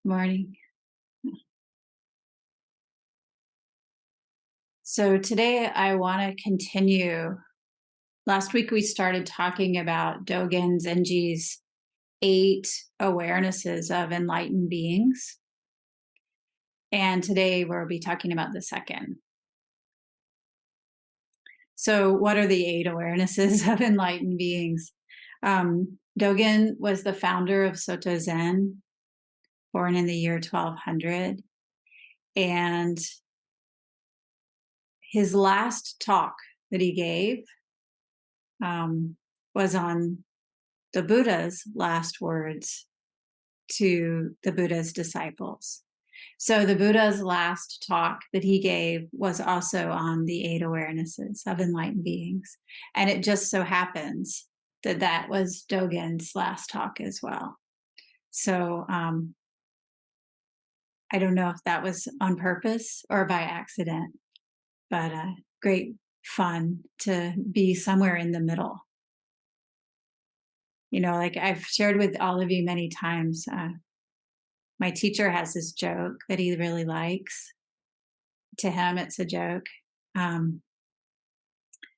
Morning. So today I want to continue. Last week we started talking about Dogen Zenji's 8 awarenesses of enlightened beings. And today we'll be talking about the second. So, what are the 8 awarenesses of enlightened beings? Dogen was the founder of Soto Zen, born in the year 1200. And his last talk that he gave was on the Buddha's last words to the Buddha's disciples. So the Buddha's last talk that he gave was also on the 8 awarenesses of enlightened beings. And it just so happens that that was Dogen's last talk as well. So I don't know if that was on purpose or by accident, but great fun to be somewhere in the middle. Like I've shared with all of you many times, my teacher has this joke that he really likes. To him, it's a joke.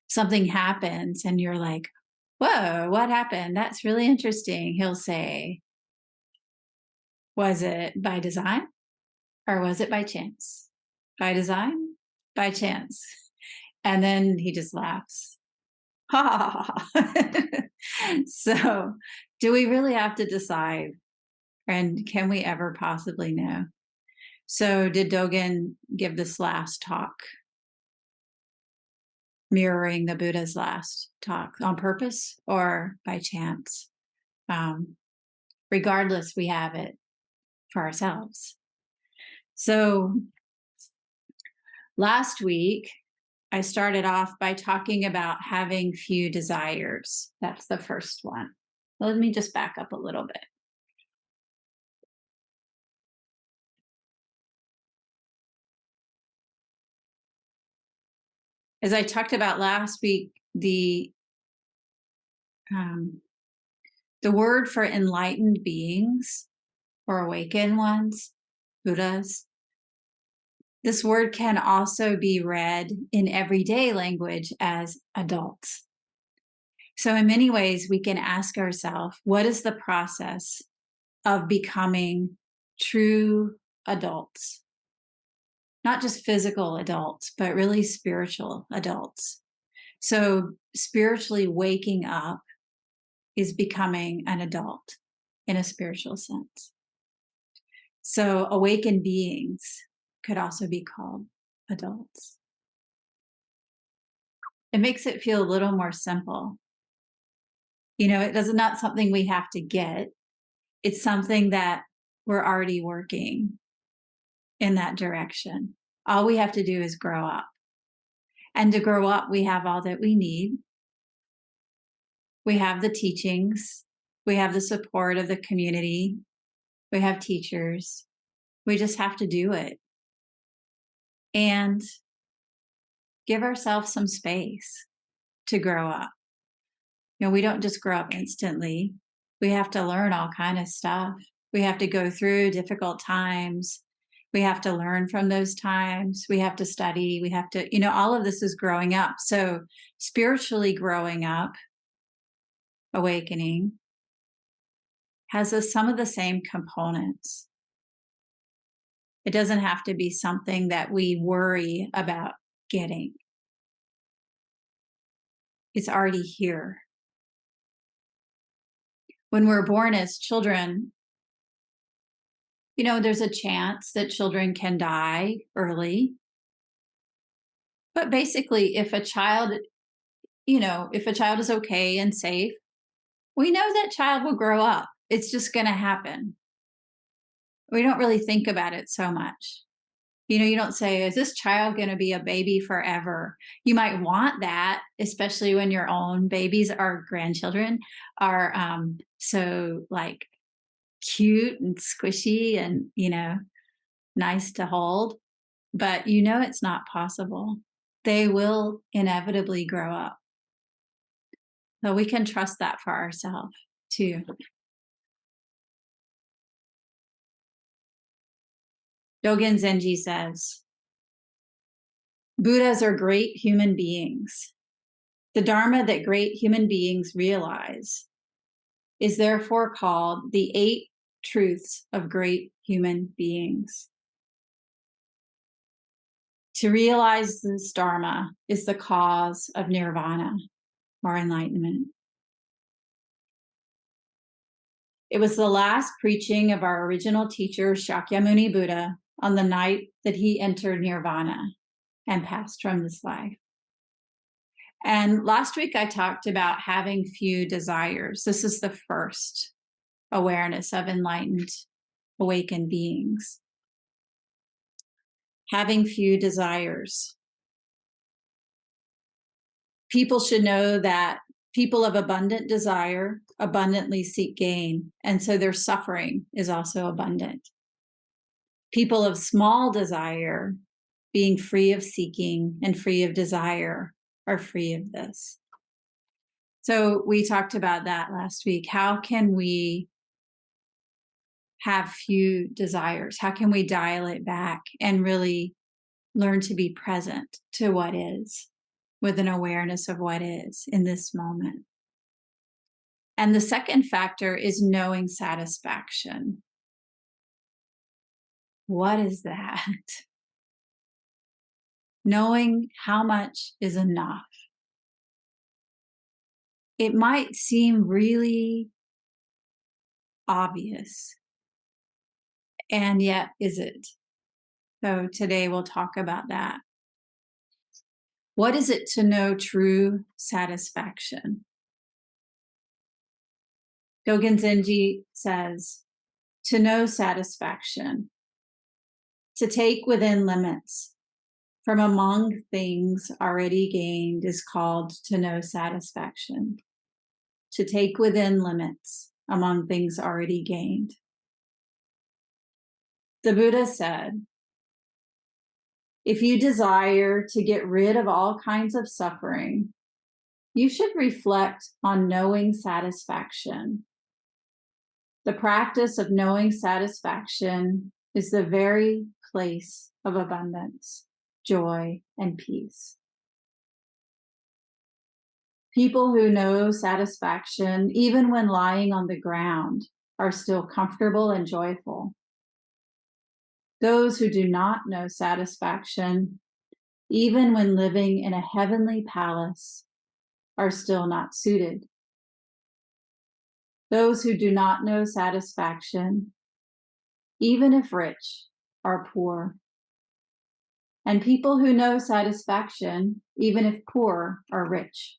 Something happens and you're like, whoa, what happened? That's really interesting. He'll say, was it by design or was it by chance? By design, by chance. And then he just laughs. Ha ha ha. So, do we really have to decide? And can we ever possibly know? So, did Dogen give this last talk mirroring the Buddha's last talk on purpose or by chance? Regardless, we have it for ourselves. So, last week, I started off by talking about having few desires. That's the first one. Let me just back up a little bit. As I talked about last week, the word for enlightened beings or awakened ones, Buddhas, this word can also be read in everyday language as adults. So in many ways, we can ask ourselves, what is the process of becoming true adults? Not just physical adults, but really spiritual adults. So spiritually waking up is becoming an adult in a spiritual sense. So awakened beings could also be called adults. It makes it feel a little more simple. It is not something we have to get. It's something that we're already working in that direction. All we have to do is grow up. And to grow up, we have all that we need. We have the teachings. We have the support of the community. We have teachers. We just have to do it. And give ourselves some space to grow up. We don't just grow up instantly. We have to learn all kind of stuff. We have to go through difficult times. We have to learn from those times. We have to study. We have to, all of this is growing up. So spiritually growing up, awakening, has some of the same components. It doesn't have to be something that we worry about getting. It's already here. When we're born as children, there's a chance that children can die early. But basically, if a child is okay and safe, we know that child will grow up. It's just going to happen. We don't really think about it so much. You don't say, is this child going to be a baby forever? You might want that, especially when your own babies or grandchildren are so like cute and squishy and, nice to hold. But it's not possible. They will inevitably grow up. So we can trust that for ourselves too. Dogen Zenji says, Buddhas are great human beings. The Dharma that great human beings realize is therefore called the 8 truths of great human beings. To realize this Dharma is the cause of nirvana, or enlightenment. It was the last preaching of our original teacher, Shakyamuni Buddha, on the night that he entered nirvana and passed from this life. And last week I talked about having few desires. This is the first awareness of enlightened, awakened beings. Having few desires. People should know that people of abundant desire abundantly seek gain, and so their suffering is also abundant. People of small desire, being free of seeking and free of desire, are free of this. So we talked about that last week. How can we have few desires? How can we dial it back and really learn to be present to what is, with an awareness of what is in this moment? And the second factor is knowing satisfaction. What is that? Knowing how much is enough. It might seem really obvious, and yet is it? So today we'll talk about that. What is it to know true satisfaction? Dogen Zenji says, to know satisfaction, to take within limits from among things already gained is called to know satisfaction. To take within limits among things already gained. The Buddha said, if you desire to get rid of all kinds of suffering, you should reflect on knowing satisfaction. The practice of knowing satisfaction is the very place of abundance, joy, and peace. People who know satisfaction, even when lying on the ground, are still comfortable and joyful. Those who do not know satisfaction, even when living in a heavenly palace, are still not suited. Those who do not know satisfaction, even if rich, are poor. And people who know satisfaction, even if poor, are rich.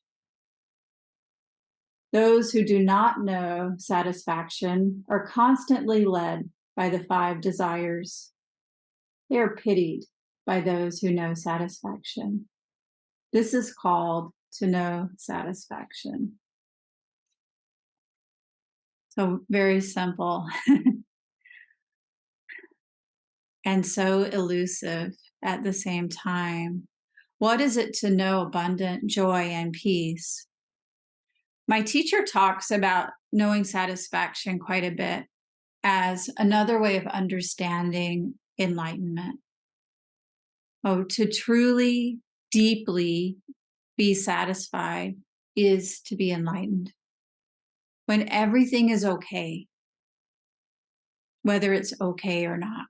Those who do not know satisfaction are constantly led by the 5 desires. They are pitied by those who know satisfaction. This is called to know satisfaction. So very simple and so elusive at the same time. What is it to know abundant joy and peace? My teacher talks about knowing satisfaction quite a bit as another way of understanding enlightenment. Oh, to truly, deeply be satisfied is to be enlightened. When everything is okay, whether it's okay or not.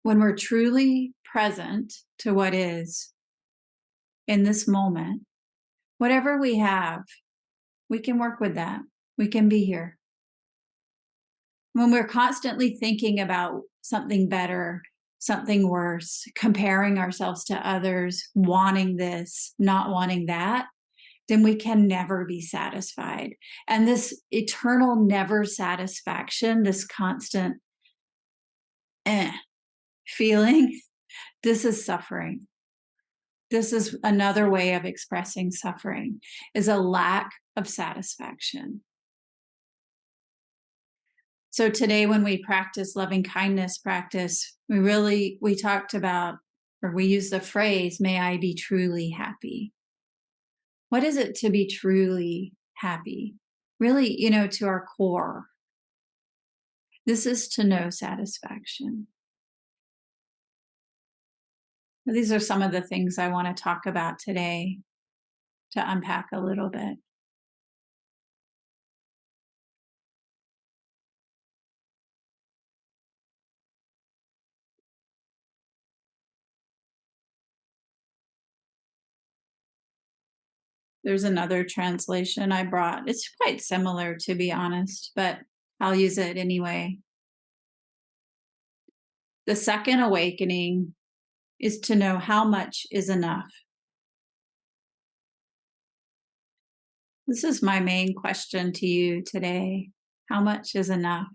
When we're truly present to what is in this moment, whatever we have, we can work with that. We can be here. When we're constantly thinking about something better, something worse, comparing ourselves to others, wanting this, not wanting that, then we can never be satisfied. And this eternal never satisfaction, this constant feeling, this is suffering. This is another way of expressing suffering, is a lack of satisfaction. So today when we practice loving kindness practice, we talked about, or we use the phrase, may I be truly happy. What is it to be truly happy? Really, to our core. This is to know satisfaction. These are some of the things I want to talk about today to unpack a little bit. There's another translation I brought. It's quite similar, to be honest, but I'll use it anyway. The second awakening is to know how much is enough. This is my main question to you today. How much is enough?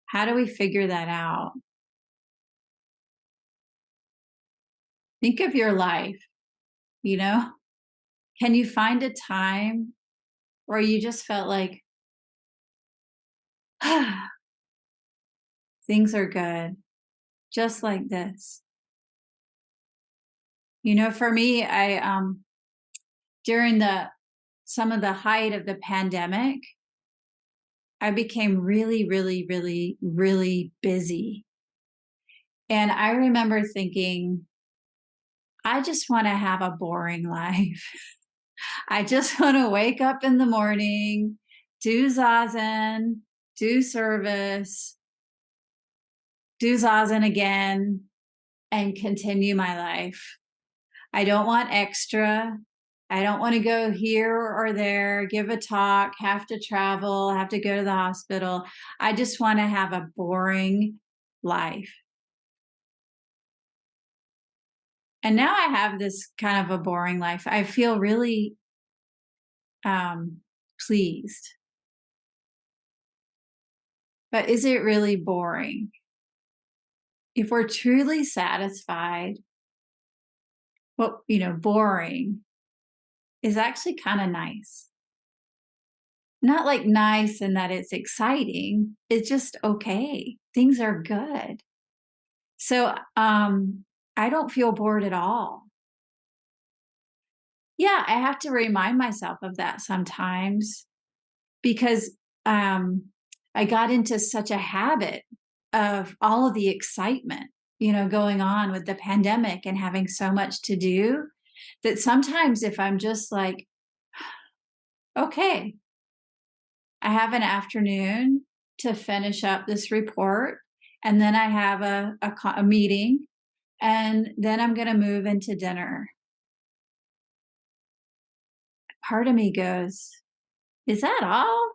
How do we figure that out? Think of your life, you know? Can you find a time where you just felt like, things are good, just like this? You know, for me, during some of the height of the pandemic, I became really, really, really, really busy. And I remember thinking, I just want to have a boring life. I just want to wake up in the morning, do zazen, do service, do zazen again, and continue my life. I don't want extra. I don't want to go here or there, give a talk, have to travel, have to go to the hospital. I just want to have a boring life. And now I have this kind of a boring life. I feel really pleased. But is it really boring? If we're truly satisfied, well, boring is actually kind of nice. Not like nice in that it's exciting. It's just okay. Things are good. So I don't feel bored at all. Yeah, I have to remind myself of that sometimes because I got into such a habit of all of the excitement, going on with the pandemic and having so much to do that sometimes if I'm just like, okay, I have an afternoon to finish up this report, and then I have a meeting, and then I'm going to move into dinner. Part of me goes, is that all?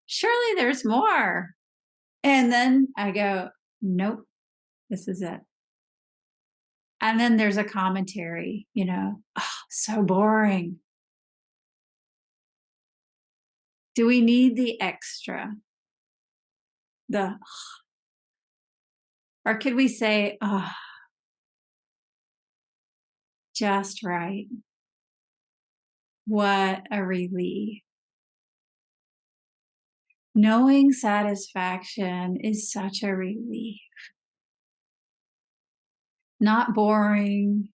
Surely there's more. And then I go, nope, this is it. And then there's a commentary, so boring. Do we need the extra? Or could we say, oh, just right. What a relief. Knowing satisfaction is such a relief. Not boring,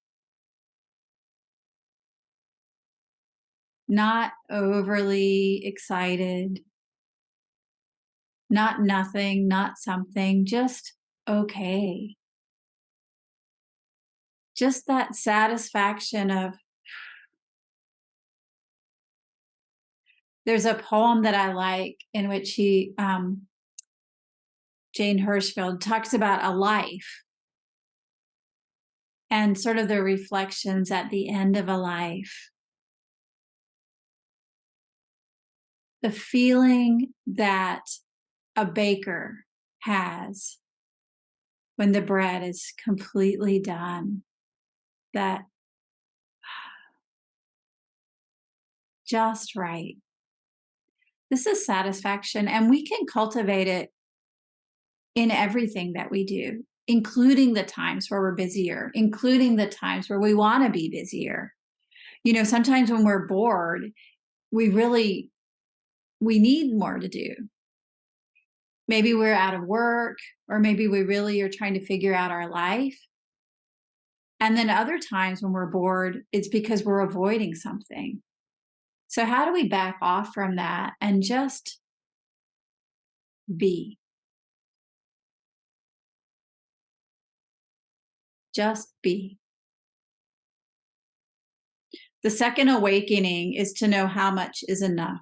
not overly excited, not nothing, not something, just okay. Just that satisfaction of, there's a poem that I like in which Jane Hirschfield talks about a life and sort of the reflections at the end of a life. The feeling that a baker has when the bread is completely done, that just right. This is satisfaction, and we can cultivate it in everything that we do, including the times where we're busier, including the times where we want to be busier. Sometimes when we're bored, we need more to do. Maybe we're out of work, or maybe we really are trying to figure out our life. And then other times when we're bored, it's because we're avoiding something. So how do we back off from that and just be? Just be. The second awakening is to know how much is enough.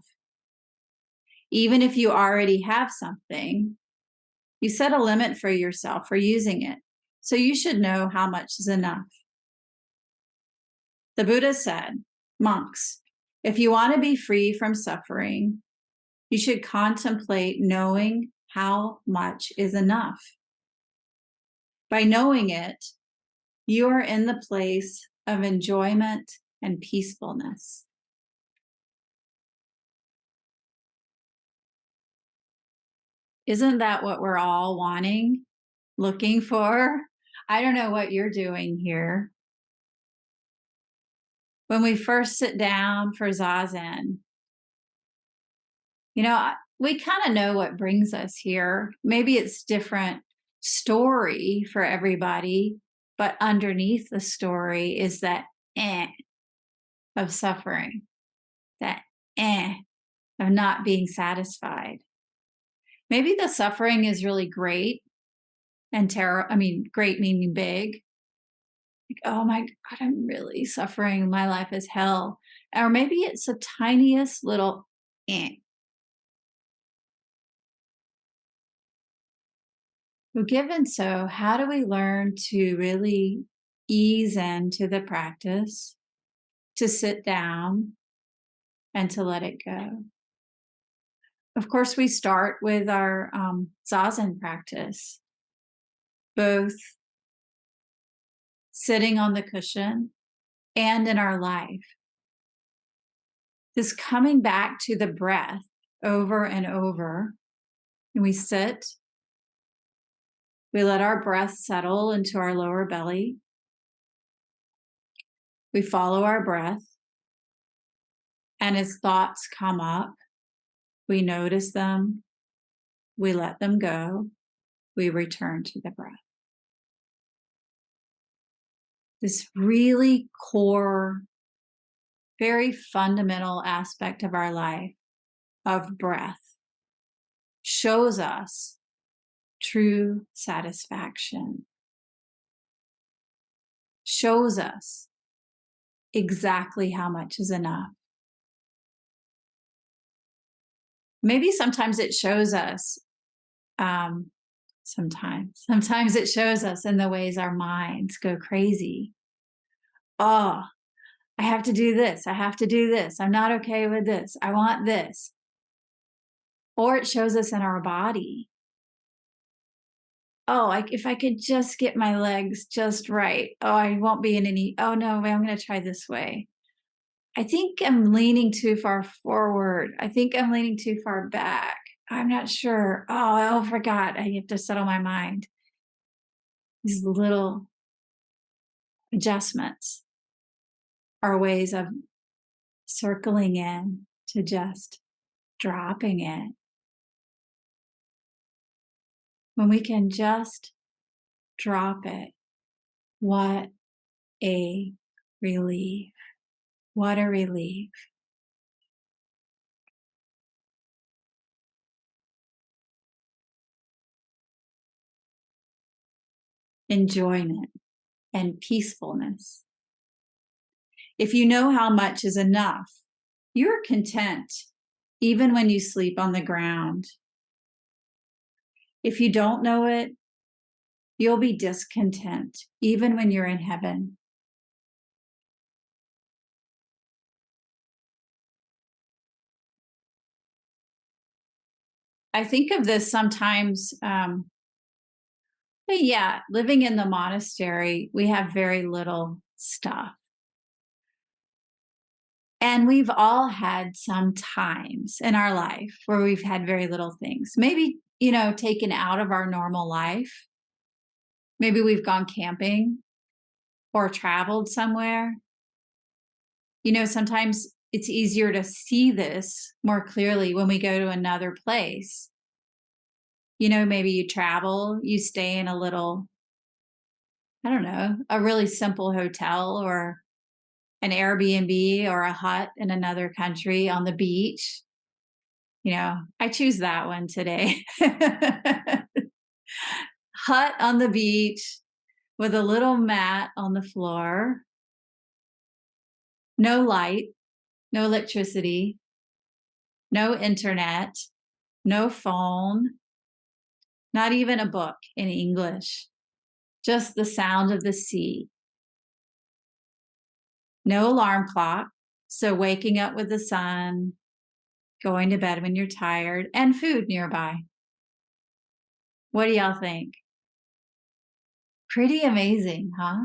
Even if you already have something, you set a limit for yourself for using it. So you should know how much is enough. The Buddha said, monks, if you want to be free from suffering, you should contemplate knowing how much is enough. By knowing it, you are in the place of enjoyment and peacefulness. Isn't that what we're all wanting, looking for? I don't know what you're doing here. When we first sit down for Zazen, we kind of know what brings us here. Maybe it's different story for everybody, but underneath the story is that of suffering, that of not being satisfied. Maybe the suffering is really great and great meaning big. Like, oh my God, I'm really suffering. My life is hell. Or maybe it's the tiniest little Well, given so, how do we learn to really ease into the practice, to sit down and to let it go? Of course, we start with our Zazen practice, both sitting on the cushion and in our life. This coming back to the breath over and over. And we sit, we let our breath settle into our lower belly. We follow our breath. And as thoughts come up, we notice them, we let them go, we return to the breath. This really core, very fundamental aspect of our life, of breath, shows us true satisfaction, shows us exactly how much is enough. Maybe sometimes it shows us, sometimes it shows us in the ways our minds go crazy. Oh, I have to do this. I have to do this. I'm not okay with this. I want this. Or it shows us in our body. Oh, if I could just get my legs just right. Oh, I won't be in any. Oh, no, I'm going to try this way. I think I'm leaning too far forward. I think I'm leaning too far back. I'm not sure. Oh, I forgot. I have to settle my mind. These little adjustments are ways of circling in to just dropping it. When we can just drop it, what a relief. What a relief. Enjoyment and peacefulness. If you know how much is enough, you're content even when you sleep on the ground. If you don't know it, you'll be discontent even when you're in heaven. I think of this sometimes. Living in the monastery, we have very little stuff. And we've all had some times in our life where we've had very little things. Maybe, taken out of our normal life. Maybe we've gone camping or traveled somewhere. Sometimes it's easier to see this more clearly when we go to another place. Maybe you travel, you stay in a little, I don't know, a really simple hotel or an Airbnb or a hut in another country on the beach. I choose that one today. Hut on the beach with a little mat on the floor, no light, no electricity, no internet, no phone, not even a book in English, just the sound of the sea. No alarm clock, so waking up with the sun, going to bed when you're tired, and food nearby. What do y'all think? Pretty amazing, huh?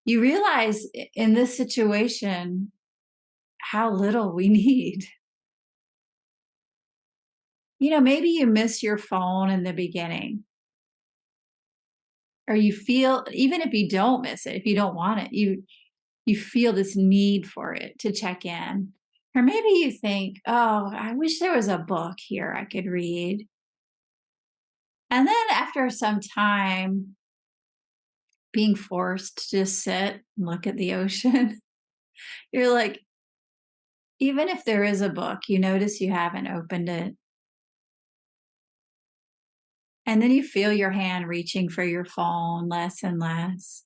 You realize in this situation how little we need. Maybe you miss your phone in the beginning, or you feel, even if you don't miss it, if you don't want it, you feel this need for it to check in. Or maybe you think, oh, I wish there was a book here I could read. And then after some time being forced to just sit and look at the ocean, you're like, even if there is a book, you notice you haven't opened it. And then you feel your hand reaching for your phone less and less.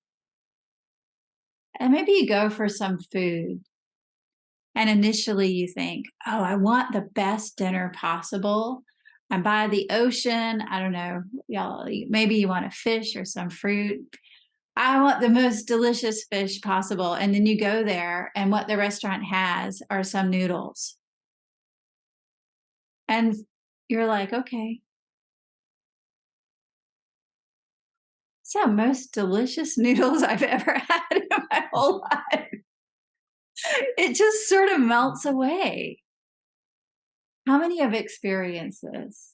And maybe you go for some food. And initially you think, oh, I want the best dinner possible. I'm by the ocean. I don't know, y'all, maybe you want a fish or some fruit. I want the most delicious fish possible. And then you go there, and what the restaurant has are some noodles. And you're like, okay. It's the most delicious noodles I've ever had in my whole life. It just sort of melts away. How many have experienced this?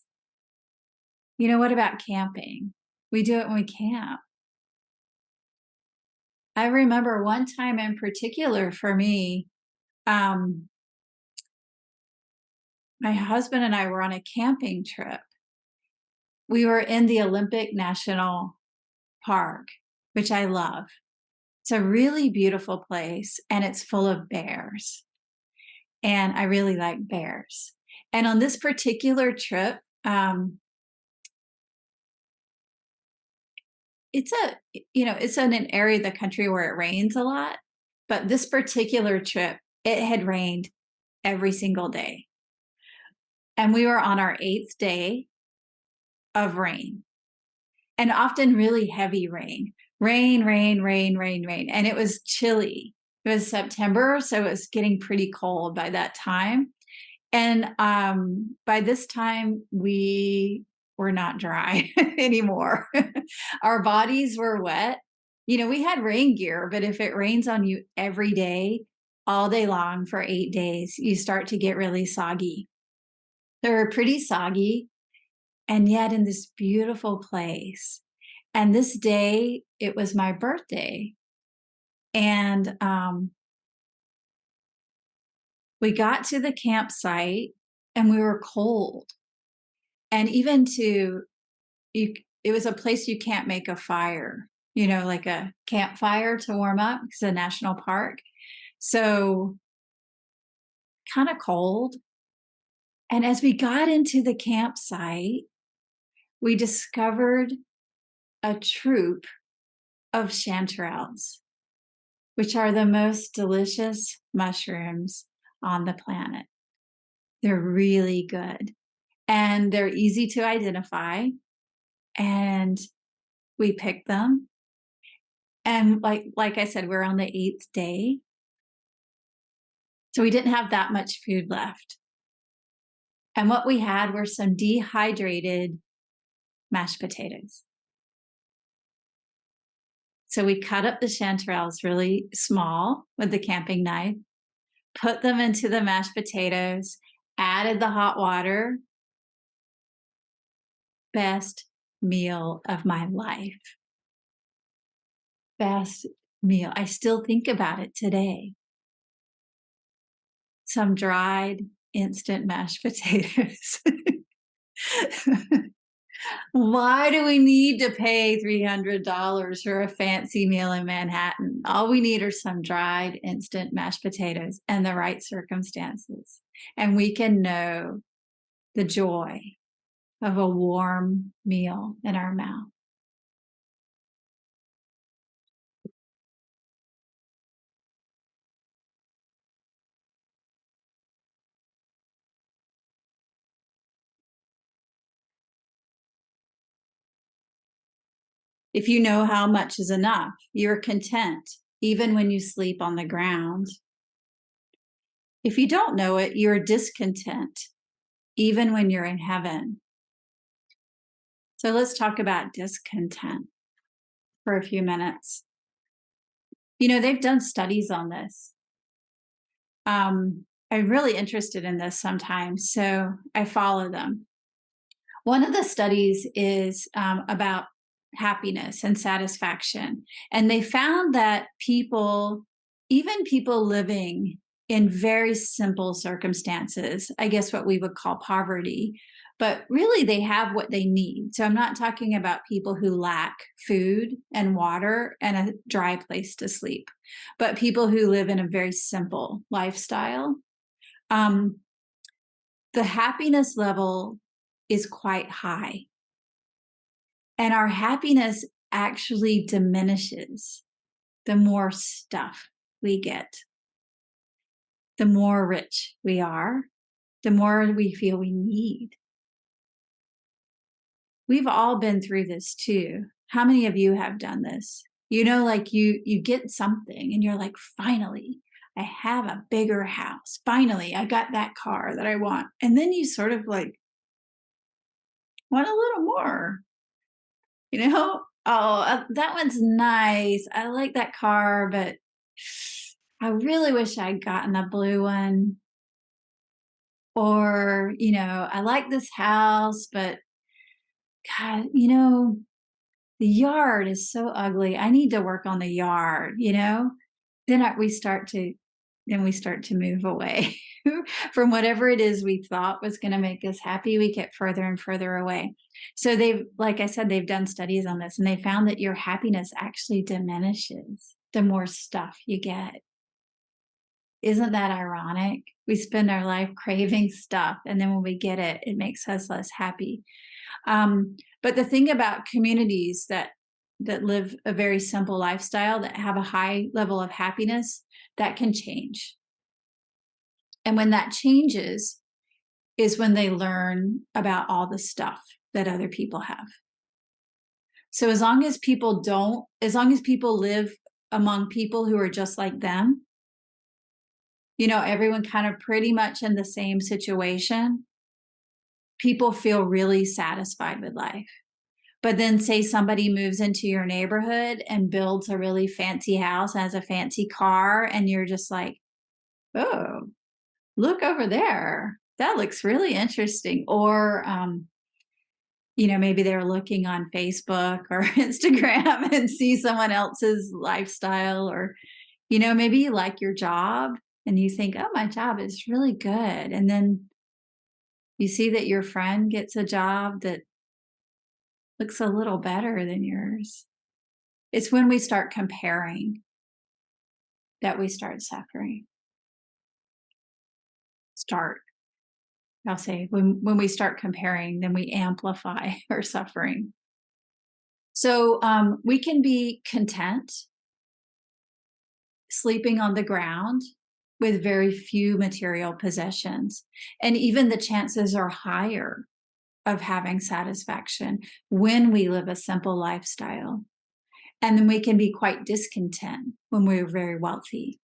What about camping? We do it when we camp. I remember one time in particular for me, my husband and I were on a camping trip. We were in the Olympic National Park, which I love. It's a really beautiful place, and it's full of bears. And I really like bears. And on this particular trip, it's in an area of the country where it rains a lot. But this particular trip, it had rained every single day. And we were on our 8th day of rain, and often really heavy rain. Rain, rain, rain, rain, rain. And it was chilly. It was September, so it was getting pretty cold by that time. And by this time, we were not dry anymore. Our bodies were wet. We had rain gear, but if it rains on you every day, all day long for 8 days, you start to get really soggy. They were pretty soggy, and yet in this beautiful place. And this day, it was my birthday. And we got to the campsite, and we were cold. And even it was a place you can't make a fire, like a campfire to warm up, because it's a national park. So kind of cold. And as we got into the campsite, we discovered a troop of chanterelles, which are the most delicious mushrooms on the planet. They're really good, and they're easy to identify. And we picked them. And like I said, we're on the 8th day. So we didn't have that much food left. And what we had were some dehydrated mashed potatoes. So we cut up the chanterelles really small with the camping knife, put them into the mashed potatoes, added the hot water. Best meal of my life. Best meal. I still think about it today. Some dried instant mashed potatoes. Why do we need to pay $300 for a fancy meal in Manhattan? All we need are some dried instant mashed potatoes and the right circumstances. And we can know the joy of a warm meal in our mouth. If you know how much is enough, you're content, even when you sleep on the ground. If you don't know it, you're discontent, even when you're in heaven. So let's talk about discontent for a few minutes. You know, they've done studies on this. I'm really interested in this sometimes, so I follow them. One of the studies is about happiness and satisfaction. And they found that people, even people living in very simple circumstances, I guess what we would call poverty, but really they have what they need. So I'm not talking about people who lack food and water and a dry place to sleep, but people who live in a very simple lifestyle. The happiness level is quite high. And our happiness actually diminishes the more stuff we get. The more rich we are, the more we feel we need. We've all been through this too. How many of you have done this? You know, like you get something and you're like, finally, I have a bigger house. Finally, I got that car that I want. And then you sort of like want a little more. You know, oh, that one's nice. I like that car, but I really wish I'd gotten a blue one. Or, you know, I like this house, but God, you know, the yard is so ugly. I need to work on the yard, you know? Then we start to move away from whatever it is we thought was going to make us happy. We get further and further away. So like I said, they've done studies on this and they found that your happiness actually diminishes the more stuff you get. Isn't that ironic? We spend our life craving stuff, and then when we get it, it makes us less happy. But the thing about communities that live a very simple lifestyle, that have a high level of happiness, that can change. And when that changes is when they learn about all the stuff that other people have. So as long as people live among people who are just like them, you know, everyone kind of pretty much in the same situation, people feel really satisfied with life. But then say somebody moves into your neighborhood and builds a really fancy house, has a fancy car, and you're just like, oh, look over there. That looks really interesting. Or, you know, maybe they're looking on Facebook or Instagram and see someone else's lifestyle. Or, you know, maybe you like your job and you think, oh, my job is really good. And then you see that your friend gets a job that looks a little better than yours. It's when we start comparing that we start suffering. I'll say, when we start comparing, then we amplify our suffering. So we can be content sleeping on the ground with very few material possessions. And even the chances are higher of having satisfaction when we live a simple lifestyle. And then we can be quite discontent when we're very wealthy.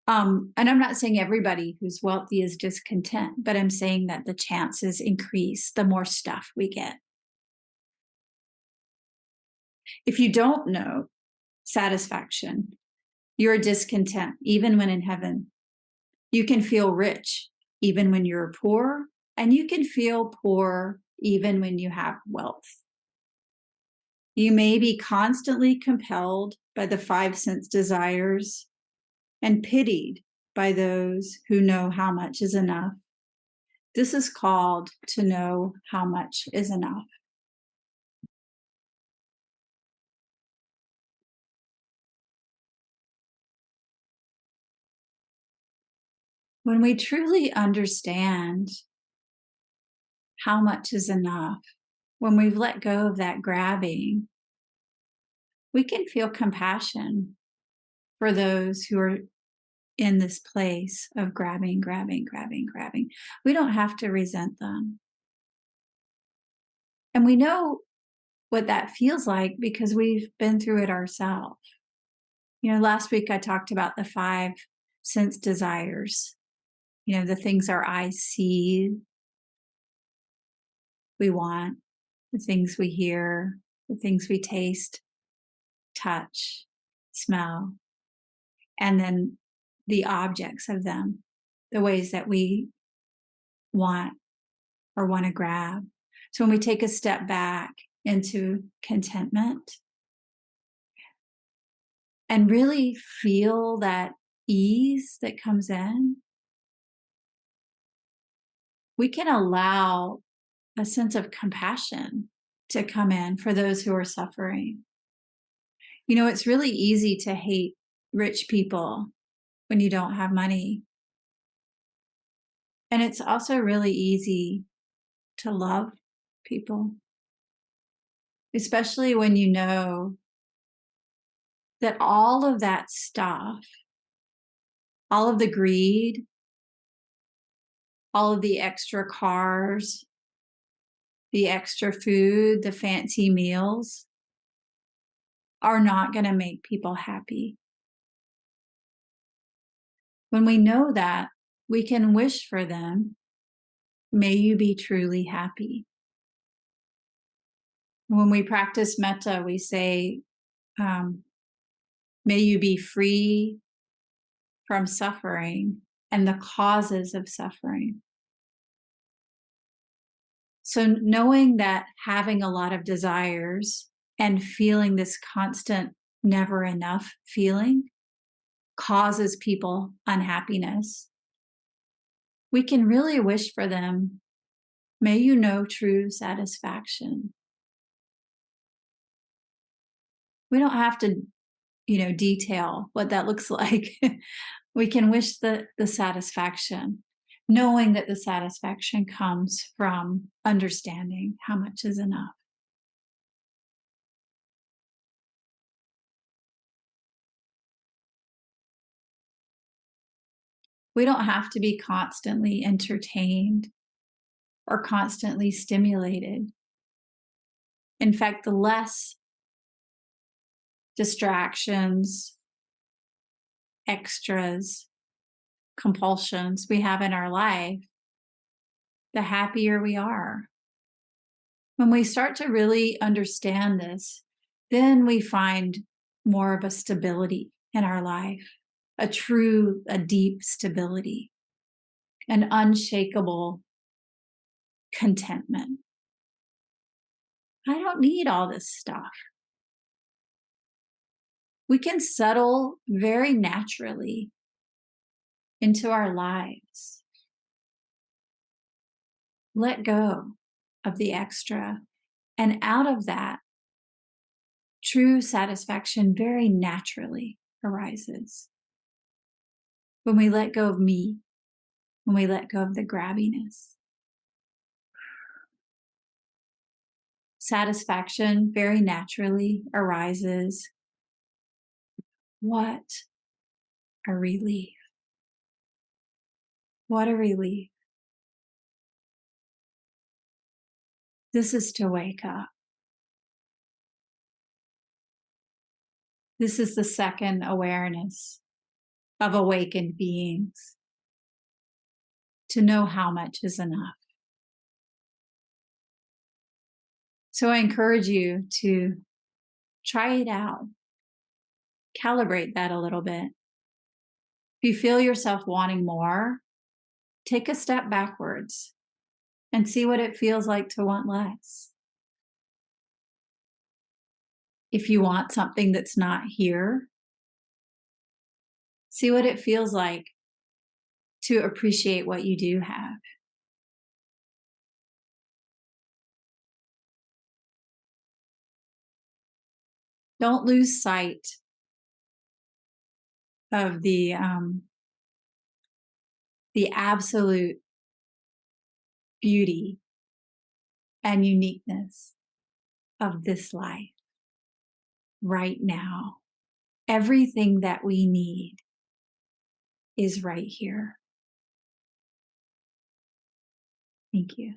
And I'm not saying everybody who's wealthy is discontent, but I'm saying that the chances increase the more stuff we get. If you don't know satisfaction, you're discontent, even when in heaven. You can feel rich, even when you're poor, and you can feel poor, even when you have wealth. You may be constantly compelled by the five sense desires and pitied by those who know how much is enough. This is called to know how much is enough. When we truly understand how much is enough, when we've let go of that grabbing, we can feel compassion for those who are in this place of grabbing, grabbing, grabbing, grabbing. We don't have to resent them. And we know what that feels like because we've been through it ourselves. Last week I talked about the 5 sense desires, the things our eyes see, we want, the things we hear, the things we taste, touch, smell, and then the objects of them, the ways that we want or want to grab. So when we take a step back into contentment and really feel that ease that comes in, we can allow a sense of compassion to come in for those who are suffering. It's really easy to hate rich people when you don't have money. And it's also really easy to love people, especially when you know that all of that stuff, all of the greed, all of the extra cars, the extra food, the fancy meals, are not going to make people happy. When we know that, we can wish for them, may you be truly happy. When we practice metta, we say, may you be free from suffering and the causes of suffering. So knowing that having a lot of desires and feeling this constant never enough feeling causes people unhappiness, we can really wish for them, may you know true satisfaction. We don't have to, detail what that looks like. We can wish the satisfaction, knowing that the satisfaction comes from understanding how much is enough. We don't have to be constantly entertained or constantly stimulated. In fact, the less distractions, extras, compulsions we have in our life, the happier we are. When we start to really understand this, then we find more of a stability in our life, a deep stability, an unshakable contentment. I don't need all this stuff. We can settle very naturally into our lives. Let go of the extra. And out of that, true satisfaction very naturally arises. When we let go of me, when we let go of the grabbiness. Satisfaction very naturally arises. What a relief. What a relief. This is to wake up. This is the second awareness of awakened beings. To know how much is enough. So I encourage you to try it out. Calibrate that a little bit. If you feel yourself wanting more, take a step backwards and see what it feels like to want less. If you want something that's not here, see what it feels like to appreciate what you do have. Don't lose sight of the absolute beauty and uniqueness of this life right now. Everything that we need is right here. Thank you.